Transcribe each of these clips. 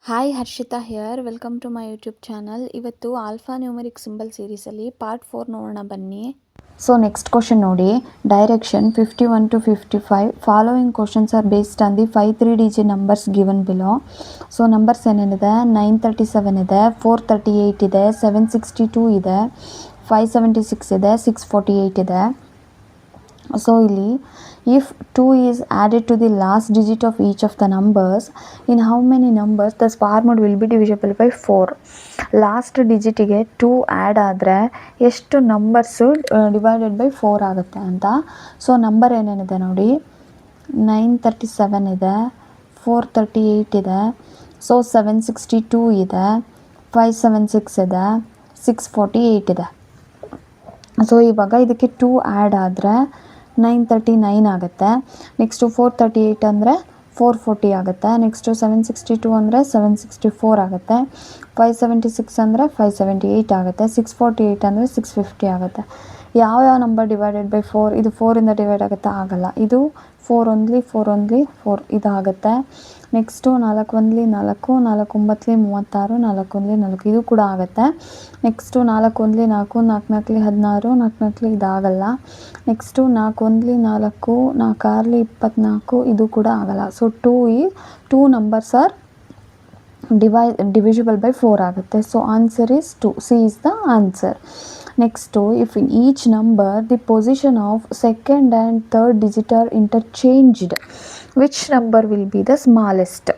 Hi Harshita here, welcome to my YouTube channel. ಇವತ್ತು alphanumeric symbol ಸೀರೀಸಲ್ಲಿ part 4 ನೋಡೋಣ ಬನ್ನಿ. ಸೊ ನೆಕ್ಸ್ಟ್ ಕ್ವಶನ್ ನೋಡಿ. Direction 51 to 55. Following questions are based on the 5 3-digit numbers given below. So numbers ಏನೇನಿದೆ, 937 ಇದೆ, 438 ಇದೆ, 762 ಇದೆ, 576 ಇದೆ, 648 ಇದೆ. ಸೊ ಇಲ್ಲಿ if 2 is added to the last digit of each of the numbers, in how many numbers the square root will be divisible by 4? Last ಡಿಜಿಟಿಗೆ 2 add ಆದರೆ ಎಷ್ಟು ನಂಬರ್ಸು ಡಿವೈಡೆಡ್ ಬೈ 4 ಆಗುತ್ತೆ ಅಂತ. ಸೊ ನಂಬರ್ ಏನೇನಿದೆ ನೋಡಿ, 937 ಇದೆ, 438 ಇದೆ, ಸೊ 762 ಇದೆ, 576 ಇದೆ, 648 ಇದೆ. ಸೊ ಇವಾಗ ಇದಕ್ಕೆ 2 ಆ್ಯಡ್ ಆದರೆ 939 ಆಗುತ್ತೆ. ನೆಕ್ಸ್ಟು 438 ಅಂದರೆ 440 ಆಗುತ್ತೆ. ನೆಕ್ಸ್ಟು 762 ಅಂದರೆ 764 ಆಗುತ್ತೆ. 576 ಅಂದರೆ 578 ಆಗುತ್ತೆ. 648 ಅಂದರೆ 650 ಆಗುತ್ತೆ. ಯಾವ ನಂಬರ್ ಡಿವೈಡೆಡ್ ಬೈ 4? ಇದು 4ಇಂದ ಡಿವೈಡ್ ಆಗುತ್ತಾ? ಆಗಲ್ಲ. ಇದು 4 only 4 ಇದಾಗುತ್ತೆ. ನೆಕ್ಸ್ಟು 4 1 4, 4 9 36, 4 1 4 ಇದು ಕೂಡ ಆಗುತ್ತೆ. ನೆಕ್ಸ್ಟು 4 1 4, 4 4 16, 4 4 ಇದಾಗಲ್ಲ. ನೆಕ್ಸ್ಟು 4 1 4, 4 6 24 ಇದು ಕೂಡ ಆಗಲ್ಲ. So 2 numbers are divisible by 4 ಆಗುತ್ತೆ. So answer is 2. C is the answer. Next, if in each number the position of second and third digit are interchanged, which number will be the smallest?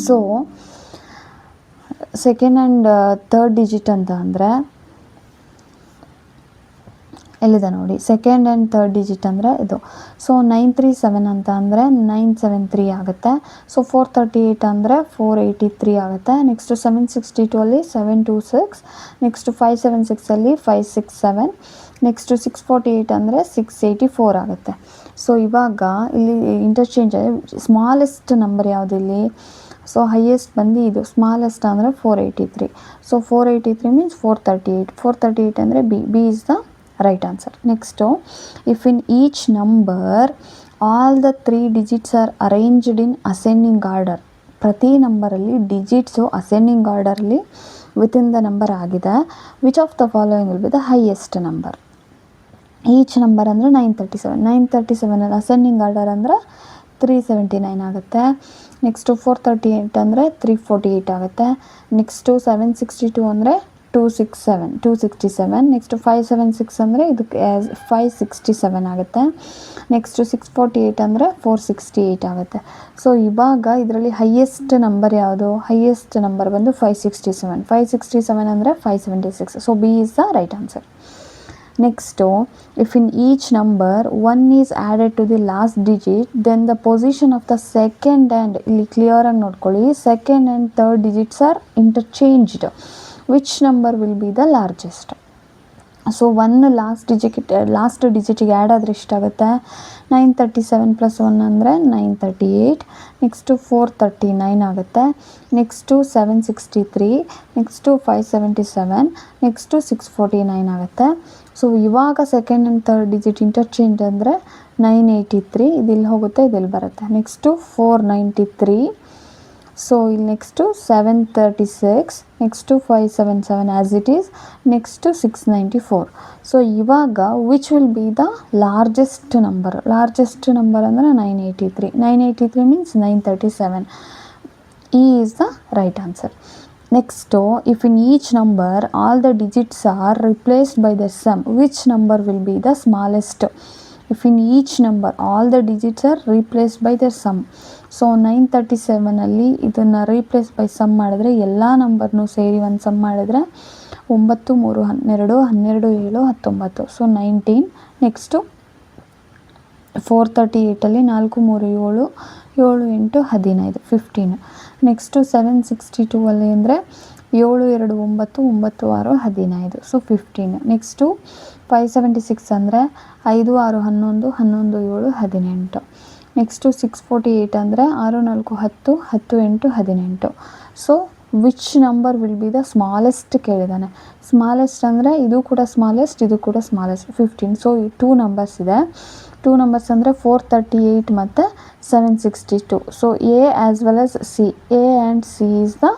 So second and third digit ಅಂತ ಅಂದರೆ ಎಲ್ಲಿದೆ ನೋಡಿ, second and third digit ಅಂದರೆ ಇದು. So 937 ಅಂತ ಅಂದರೆ 973 ಆಗುತ್ತೆ. So 438 ಅಂದರೆ 483 ಆಗುತ್ತೆ. ನೆಕ್ಸ್ಟು 762 ಅಲ್ಲಿ 726, ನೆಕ್ಸ್ಟು 576 ಅಲ್ಲಿ 567, ನೆಕ್ಸ್ಟು 648 ಅಂದರೆ 684 ಆಗುತ್ತೆ. ಸೊ ಇವಾಗ ಇಲ್ಲಿ ಇಂಟರ್ಚೇಂಜ್ ಸ್ಮಾಲೆಸ್ಟ್ ನಂಬರ್ ಯಾವುದು ಇಲ್ಲಿ? ಸೊ ಹೈಯೆಸ್ಟ್ ಬಂದು ಇದು, ಸ್ಮಾಲೆಸ್ಟ್ ಅಂದರೆ 483. ಸೊ 483 ಮೀನ್ಸ್ 438 ಅಂದರೆ B is the right answer. Next, if in each number all the 3 digits are arranged in ascending order, ಪ್ರತಿ ನಂಬರಲ್ಲಿ ಡಿಜಿಟ್ಸು ಅಸೆಂಡಿಂಗ್ ಆರ್ಡರ್ಲಿ ವಿತಿನ್ ದ ನಂಬರ್ ಆಗಿದೆ, which of the following will be the highest number? Each number ಅಂದರೆ 937 ಅಲ್ಲಿ ascending order ಅಂದರೆ 379 ಆಗುತ್ತೆ. Next 438 ಅಂದರೆ 348 ಆಗುತ್ತೆ. ನೆಕ್ಸ್ಟು 762 ಅಂದರೆ 267. ನೆಕ್ಸ್ಟು 576 ಅಂದರೆ ಇದಕ್ಕೆ 567 ಆಗುತ್ತೆ. ನೆಕ್ಸ್ಟು 648 ಅಂದರೆ 468 ಆಗುತ್ತೆ. ಸೊ ಇವಾಗ ಇದರಲ್ಲಿ ಹೈಯೆಸ್ಟ್ ನಂಬರ್ ಯಾವುದು? ಹೈಯೆಸ್ಟ್ ನಂಬರ್ ಬಂದು 567 ಅಂದರೆ 576. So B is the right answer. Next, if in each number 1 is added to the last digit, then the position of the second and, ಇಲ್ಲಿ ಕ್ಲಿಯರಾಗಿ ನೋಡ್ಕೊಳ್ಳಿ, second and third digits are interchanged, which number will be the largest? So 1 last ಡಿಜಿಟಿಗೆ add ಆದರೆ ಎಷ್ಟಾಗುತ್ತೆ? 937 plus 1 ಅಂದರೆ 938. Next 439 ಆಗುತ್ತೆ. Next 763, next 577, next 649 ಆಗುತ್ತೆ. So ಇವಾಗ second and third digit interchange ಅಂದರೆ 983, ಇದಿಲ್ಲಿ ಹೋಗುತ್ತೆ, ಇದಿಲ್ಲಿ ಬರುತ್ತೆ. ನೆಕ್ಸ್ಟು 493. ಸೊ ಇಲ್ಲಿ next 736, next 577 as it is, next 694. So ಇವಾಗ which will be the largest number? Largest number ಅಂದರೆ 983 means 937. E is the right answer. Next, if in each number all the digits are replaced by the sum, which number will be the smallest? If in each number all the digits are replaced by the sum. So 937ಅಲ್ಲಿ ಇದನ್ನು replace by some ಮಾಡಿದ್ರೆ, ಎಲ್ಲ ನಂಬರ್ನೂ ಸೇರಿ ಒಂದು some ಮಾಡಿದ್ರೆ 9 3 12 12 7 19. So 19. Next 438ಅಲ್ಲಿ 4 3 7 7 8 15 15. Next 762 ಅಲ್ಲಿ ಅಂದರೆ 7 2 9 9 6 15. So 15. Next 576 ಅಂದರೆ 5 6 11 11 7 18. ನೆಕ್ಸ್ಟು 648 ಅಂದರೆ 6 4 10 10 8 18. So which number will be the smallest ಕೇಳಿದ್ದಾನೆ. ಸ್ಮಾಲೆಸ್ಟ್ ಅಂದರೆ ಇದು ಕೂಡ ಸ್ಮಾಲೆಸ್ಟ್, ಇದು ಕೂಡ ಸ್ಮಾಲೆಸ್ಟ್, 15. ಸೊ 2 ನಂಬರ್ಸ್ ಇದೆ. ಟೂ ನಂಬರ್ಸ್ ಅಂದರೆ 438 ಮತ್ತು 762. So A as well as C, A and C is the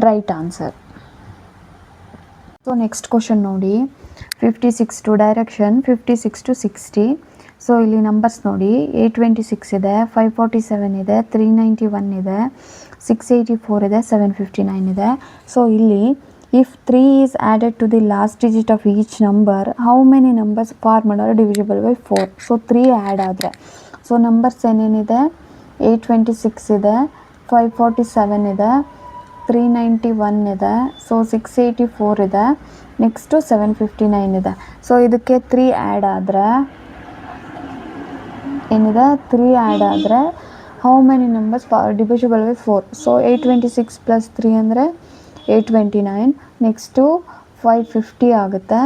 right answer. So next question ನೋಡಿ, 56 ಟು ಡೈರೆಕ್ಷನ್ 56 to 60. ಸೊ ಇಲ್ಲಿ ನಂಬರ್ಸ್ ನೋಡಿ, 826 ಇದೆ, 547 ಇದೆ, 391 ಇದೆ, 684 ಇದೆ, 759 ಇದೆ. ಸೊ ಇಲ್ಲಿ if 3 is added to the last digit of each number, how many numbers formed are divisible by 4? So 3 add ಆದರೆ, ಸೊ ನಂಬರ್ಸ್ ಏನೇನಿದೆ, 826 ಇದೆ, 547 ಇದೆ, 391 ಇದೆ, ಸೊ 684 ಇದೆ, ನೆಕ್ಸ್ಟು 759 ಇದೆ. ಸೊ ಇದಕ್ಕೆ 3 ಆ್ಯಡ್ ಆದರೆ ಏನಿದೆ, 3 ಆ್ಯಡ್ ಆದರೆ how many numbers divisible by 4? So 826 plus 3 ಅಂದರೆ 829, ನೆಕ್ಸ್ಟು 550 ಆಗುತ್ತೆ,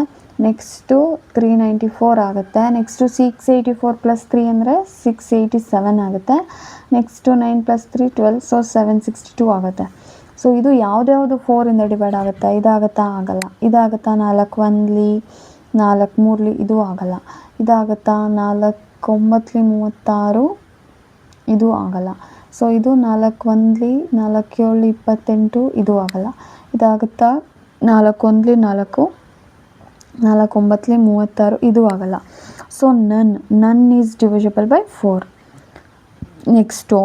ನೆಕ್ಸ್ಟು 394 ಆಗುತ್ತೆ, ನೆಕ್ಸ್ಟು 684 ಪ್ಲಸ್ 3 ಅಂದರೆ 687 ಆಗುತ್ತೆ, ನೆಕ್ಸ್ಟು 9 ಪ್ಲಸ್ 3 12, ಸೊ 762 ಆಗುತ್ತೆ. ಸೊ ಇದು ಯಾವುದ್ಯಾವುದು 4ಇಂದ ಡಿವೈಡ್ ಆಗುತ್ತೆ? ಇದಾಗುತ್ತಾ? ಆಗಲ್ಲ. ಇದಾಗುತ್ತಾ? 4 ಒಂದ್ಲಿ 4 ಮೂರ್ಲಿ, ಇದು ಆಗಲ್ಲ. ಇದಾಗುತ್ತಾ? 4 9ಲಿ 36, ಇದು ಆಗಲ್ಲ. ಸೊ ಇದು 4 ಒಂದ್ಲಿ 4 7 28, ಇದು ಆಗಲ್ಲ. ಇದಾಗುತ್ತಾ? 4 ಒಂದ್ಲಿ 4, 4 9ಲಿ 36, ಇದು ಆಗಲ್ಲ. ಸೊ ನನ್ is divisible by 4. Next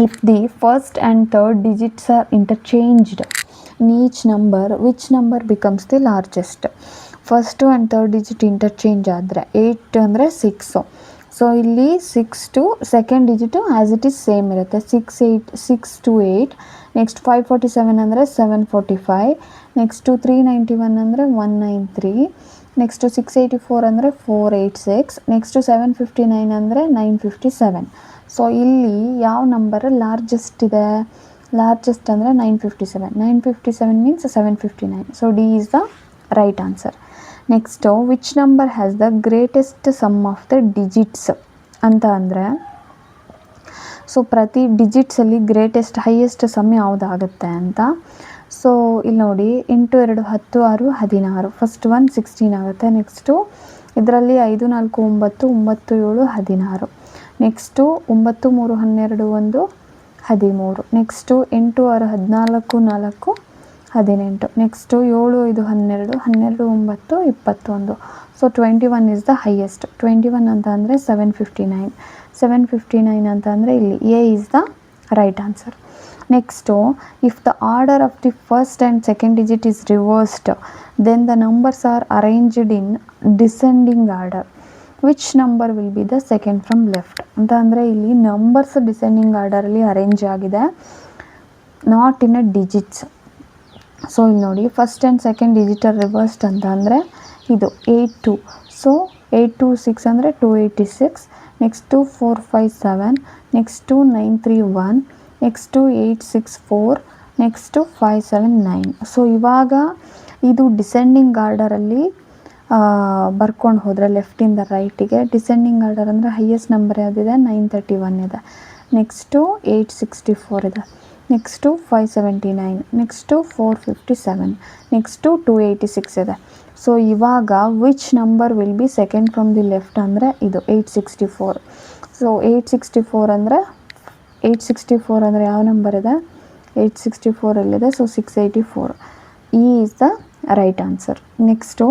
if the first and third digits are interchanged in each number, which number becomes the largest? First and third digit interchange ಆದರೆ 8 ಅಂದರೆ 6. ಸೊ ಇಲ್ಲಿ 6 to second digit as it is same ಇರುತ್ತೆ, 6 to 8. Next 547 ಅಂದರೆ 745, next 391 ಅಂದರೆ 193, next 684 ಅಂದರೆ 486, next 759 ಅಂದರೆ 957. So ಇಲ್ಲಿ ಯಾವ ನಂಬರ್ ಲಾರ್ಜೆಸ್ಟ್ ಇದೆ? ಲಾರ್ಜೆಸ್ಟ್ ಅಂದರೆ 957 means 759. So D is the right answer. Next which number has the greatest sum of the digits ಅಂತ ಅಂದರೆ, ಸೊ ಪ್ರತಿ ಡಿಜಿಟ್ಸಲ್ಲಿ ಗ್ರೇಟೆಸ್ಟ್ ಹೈಯೆಸ್ಟ್ ಸಮ್ ಯಾವುದಾಗುತ್ತೆ ಅಂತ. ಸೊ ಇಲ್ಲಿ ನೋಡಿ, 8 2 10 6 16, ಫಸ್ಟ್ ಒನ್ 16 ಆಗುತ್ತೆ. ನೆಕ್ಸ್ಟು ಇದರಲ್ಲಿ 5 4 9 9 7 16, next 9 3 12 1 13, next 8 6 14 4 18, next 7 5 12 12 9 21. So 21 is the highest. 21 ಅಂತ ಅಂದರೆ 759 ಅಂತ ಅಂದರೆ ಇಲ್ಲಿ A is the right answer. Next if the order of the first and second digit is reversed, then the numbers are arranged in descending order, which number will be the second from left ಅಂತ ಅಂದರೆ ಇಲ್ಲಿ numbers descending ಆರ್ಡರಲ್ಲಿ arrange ಆಗಿದೆ, not in a digits. So ಇಲ್ಲಿ ನೋಡಿ, first and second digital reversed ಅಂತ ಅಂದರೆ ಇದು 8 2. So 8 2 6 ಅಂದರೆ 286, next 4 5 7, next 9 3 1, next 8 6 4, next 5 7 9. So ಇವಾಗ ಇದು ಡಿಸೆಂಡಿಂಗ್ ಆರ್ಡರಲ್ಲಿ ಬರ್ಕೊಂಡು ಹೋದರೆ ಲೆಫ್ಟಿಂದ ರೈಟಿಗೆ, ಡಿಸೆಂಡಿಂಗ್ ಆರ್ಡರ್ ಅಂದರೆ ಹೈಯೆಸ್ಟ್ ನಂಬರ್ ಯಾವುದಿದೆ? 931 ಇದೆ, ನೆಕ್ಸ್ಟು 864 ಇದೆ, ನೆಕ್ಸ್ಟು 579, ನೆಕ್ಸ್ಟು 457, ನೆಕ್ಸ್ಟು 286 ಇದೆ. ಸೊ ಇವಾಗ which number will B second from the left ಅಂದರೆ ಇದು 864. ಸೊ 864 ಅಂದರೆ ಯಾವ ನಂಬರ್ ಇದೆ? 864 ಎಲ್ಲಿದೆ? So 684. E is the right answer. Next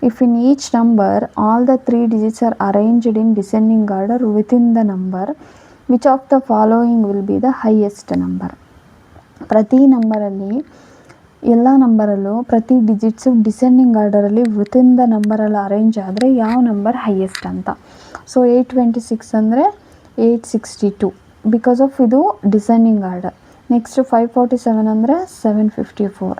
if in each number all the 3 digits are arranged in descending order within the number, which of the following will be the highest number? ಪ್ರತಿ ನಂಬರಲ್ಲಿ, ಎಲ್ಲ ನಂಬರಲ್ಲೂ ಪ್ರತಿ digits descending ಆರ್ಡರಲ್ಲಿ within the ನಂಬರಲ್ಲಿ arrange ಆದರೆ ಯಾವ number highest ಅಂತ. ಸೊ 826 ಅಂದರೆ 862 ಬಿಕಾಸ್ ಆಫ್ ಇದು ಡಿಸೆಂಡಿಂಗ್ ಆರ್ಡರ್. ನೆಕ್ಸ್ಟು 547 ಅಂದರೆ 754,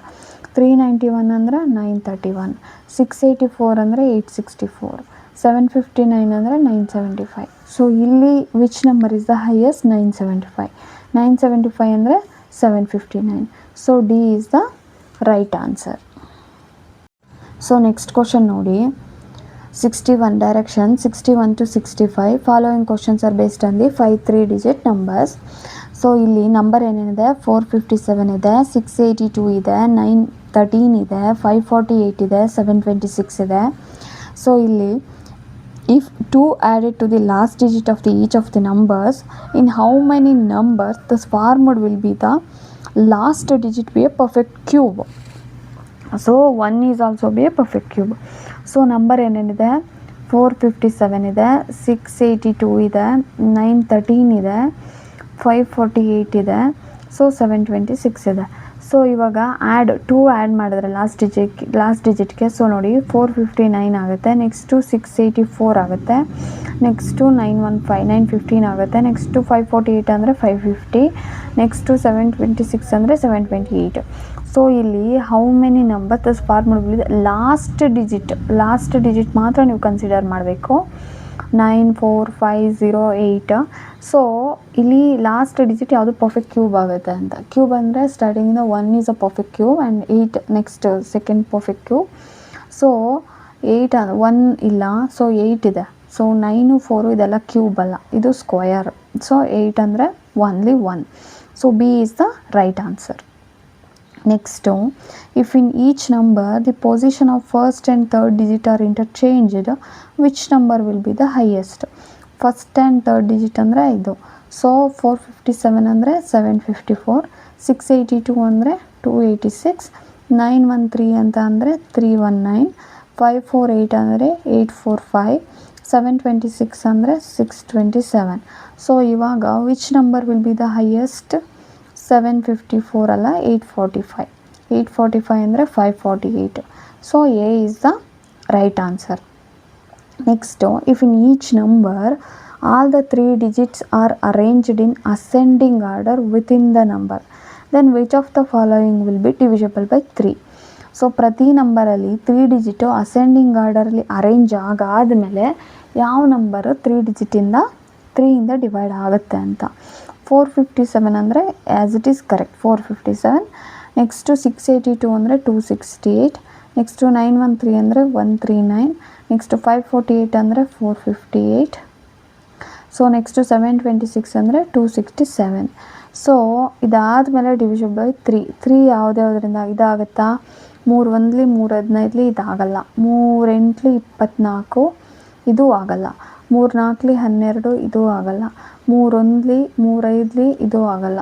391 ಅಂದರೆ 931, 684 ಅಂದರೆ 864, 759 ಅಂದರೆ 975. ಸೊ ಇಲ್ಲಿ which number is the highest? 975 ಅಂದರೆ 759. So D is the right answer. So next question ನೋಡಿ, 61 direction 61 to 65. Following questions are based on the 5 3 digit numbers. So ಇಲ್ಲಿ number ಏನೇನಿದೆ? 457 ಇದೆ, 682 ಇದೆ, 913 ಇದೆ, 548 ಇದೆ, 726 ಇದೆ. ಸೊ ಇಲ್ಲಿ if 2 added to the last digit of each of the numbers, in how many numbers this formed will be the last digit be a perfect cube. So 1 is also be a perfect cube. So number ಏನೇನಿದೆ 457 ಇದೆ, 682 ಇದೆ, 913 ಇದೆ, 548 ಇದೆ, so 726 ಇದೆ. So ಇವಾಗ two add ಮಾಡಿದ್ರೆ last ಡಿಜಿಟ್ಗೆ so ನೋಡಿ 459 ಆಗುತ್ತೆ, ನೆಕ್ಸ್ಟು 684 ಆಗುತ್ತೆ, ನೆಕ್ಸ್ಟು 915 ಆಗುತ್ತೆ, ನೆಕ್ಸ್ಟು 548 ಅಂದರೆ 550, ನೆಕ್ಸ್ಟು 726 ಅಂದರೆ 728. ಸೊ ಇಲ್ಲಿ how many number does formula last digit ಮಾತ್ರ ನೀವು ಕನ್ಸಿಡರ್ ಮಾಡಬೇಕು. 94508. ಸೊ ಇಲ್ಲಿ ಲಾಸ್ಟ್ ಡಿಜಿಟ್ ಯಾವುದು ಪರ್ಫೆಕ್ಟ್ ಕ್ಯೂಬ್ ಆಗುತ್ತೆ ಅಂತ. ಕ್ಯೂಬ್ ಅಂದರೆ ಸ್ಟಾರ್ಟಿಂಗಿಂದ 1 is a perfect cube and 8 next second perfect cube. So 8 1 ಇಲ್ಲ, ಸೊ 8 ಇದೆ. ಸೊ 9 4 ಇದೆಲ್ಲ ಕ್ಯೂಬ್ ಅಲ್ಲ, ಇದು ಸ್ಕ್ವಯರ್. ಸೊ 8 ಅಂದರೆ only 1. So B is the right answer. Next, if in each number the position of first and third digit are interchanged, which number will be the highest? First and third digit ಅಂದರೆ ಇದು. So 457 ಅಂದರೆ 754, 682 ಅಂದರೆ 286, 913 ಅಂತ ಅಂದರೆ 319, 548 ಅಂದರೆ 845, 726 ಅಂದರೆ 627. So ಇವಾಗ which number will be the highest? 754 ಅಲ್ಲ, 845. 845 ಅಂದರೆ 548. So a is the right answer. Next, if in each number all the 3 digits are arranged in ascending order within the number, then which of the following will be divisible by 3? So ಪ್ರತಿ ನಂಬರಲ್ಲಿ 3 digit ascending ಆರ್ಡರಲ್ಲಿ arrange ಆಗಾದಮೇಲೆ ಯಾವ number 3 divide ಆಗುತ್ತೆ ಅಂತ. 457 ಅಂದರೆ as it is correct 457. Next 682 ಅಂದರೆ 268, next 913 ಅಂದರೆ 139, ನೆಕ್ಸ್ಟು 548 ಅಂದರೆ 458, ಸೊ ನೆಕ್ಸ್ಟು 726 ಅಂದರೆ 267. ಸೊ ಇದಾದಮೇಲೆ ಡಿವಿಷನ್ ಬೈ 3 ಯಾವುದ್ಯಾವುದರಿಂದ ಇದಾಗುತ್ತಾ? 3 1 3 15 ಇದಾಗಲ್ಲ, 3 8 24 ಇದು ಆಗಲ್ಲ, 3 4 12 ಇದು ಆಗಲ್ಲ, 3 1 3 5 ಇದು ಆಗಲ್ಲ,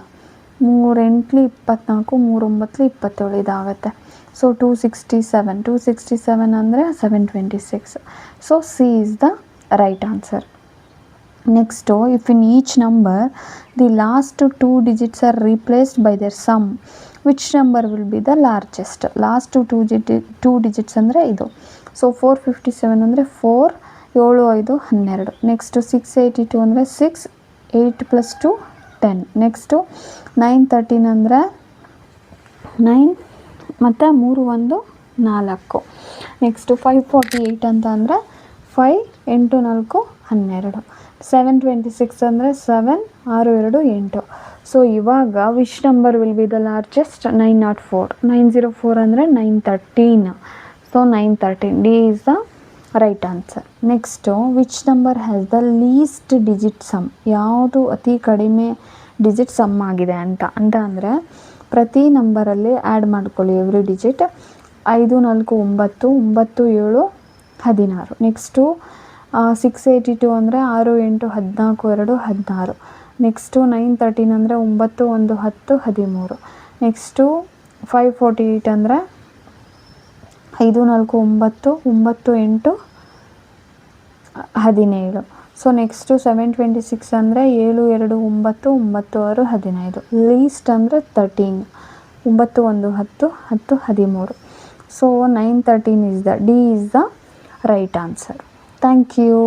3 8 24, 3 9 27 ಇದಾಗುತ್ತೆ. ಸೊ 267 ಅಂದರೆ 726. So C is the right answer. Next, if in each number the last 2 digits are replaced by their sum, which number will be the largest? Last 2 digits ಅಂದರೆ ಇದು. ಸೊ 457 ಅಂದರೆ 4, 7 5 12. ನೆಕ್ಸ್ಟು 682 ಅಂದರೆ 6, 8 + 2 10. ನೆಕ್ಸ್ಟು 913 ಅಂದರೆ 9 ಮತ್ತು 3 1 4. Next 548 ಅಂತ ಅಂದರೆ 5 8 4 12. 726 ಅಂದರೆ 7 6 2 8. So ಇವಾಗ which number will be the largest? 904. 904 ಅಂದರೆ 913. So 913 D is the right answer. Next, which number has the least digit sum? ಯಾವುದು ಅತಿ ಕಡಿಮೆ ಡಿಜಿಟ್ ಸಮ್ ಆಗಿದೆ ಅಂತ ಅಂದರೆ ಪ್ರತಿ ನಂಬರಲ್ಲಿ ಆ್ಯಡ್ ಮಾಡ್ಕೊಳ್ಳಿ ಎವ್ರಿ ಡಿಜಿಟ್. 5 4 9, 9 7 16. ನೆಕ್ಸ್ಟು 682 ಅಂದರೆ 6 8 14 2 16. ನೆಕ್ಸ್ಟು 913 ಅಂದರೆ 9 1 10 13. ನೆಕ್ಸ್ಟು 548 ಅಂದರೆ 5 4 9, 9 8 17. ಸೊ ನೆಕ್ಸ್ಟು 726 ಅಂದರೆ 7 2 9, 9 6 15. ಲೀಸ್ಟ್ ಅಂದರೆ 13, 9 1 10 10 13. So 913 is the D is the right answer. Thank you.